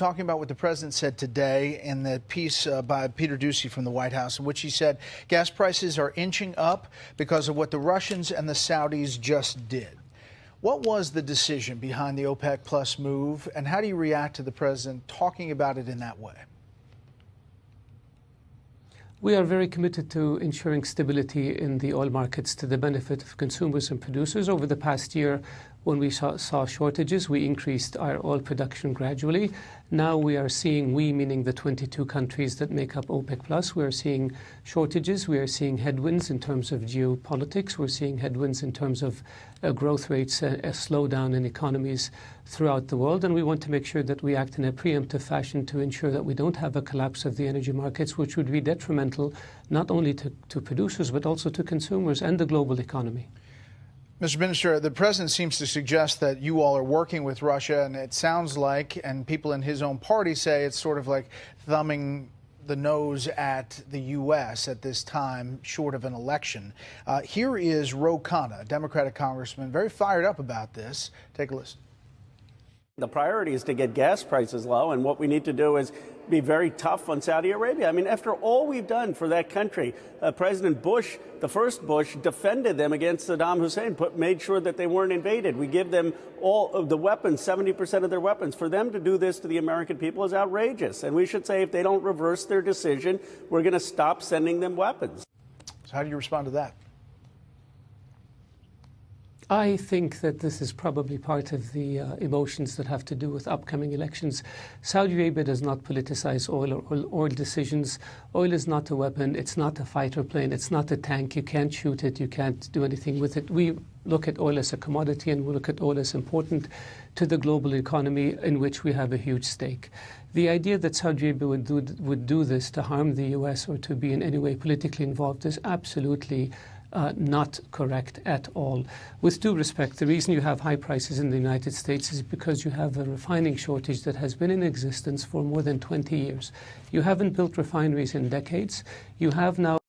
talking about what the president said today in the piece by Peter Doocy from the White House, in which he said gas prices are inching up because of what the Russians and the Saudis just did. What was the decision behind the OPEC Plus move, and how do you react to the president talking about it in that way? We are very committed to ensuring stability in the oil markets to the benefit of consumers and producers. Over the past year, when we saw shortages, we increased our oil production gradually. Now we are seeing, we meaning the 22 countries that make up OPEC Plus, we are seeing shortages, we are seeing headwinds in terms of geopolitics, we're seeing headwinds in terms of growth rates, a slowdown in economies throughout the world, and we want to make sure that we act in a preemptive fashion to ensure that we don't have a collapse of the energy markets, which would be detrimental not only to producers but also to consumers and the global economy. Mr. Minister, the president seems to suggest that you all are working with Russia, and it sounds like, and people in his own party say, it's sort of like thumbing the nose at the U.S. at this time, short of an election. Here is Ro Khanna, a Democratic congressman, very fired up about this. Take a listen. The priority is to get gas prices low, and what we need to do is be very tough on Saudi Arabia. I mean, after all we've done for that country, President Bush, the first Bush, defended them against Saddam Hussein, made sure that they weren't invaded. We give them all of the weapons, 70% of their weapons. For them to do this to the American people is outrageous. And we should say if they don't reverse their decision, we're going to stop sending them weapons. So how do you respond to that? I think that this is probably part of the emotions that have to do with upcoming elections. Saudi Arabia does not politicize oil or oil decisions. Oil is not a weapon. It's not a fighter plane. It's not a tank. You can't shoot it. You can't do anything with it. We look at oil as a commodity, and we look at oil as important to the global economy in which we have a huge stake. The idea that Saudi Arabia would do this to harm the U.S. or to be in any way politically involved is absolutely not correct at all. With due respect, the reason you have high prices in the United States is because you have a refining shortage that has been in existence for more than 20 years. You haven't built refineries in decades. You have now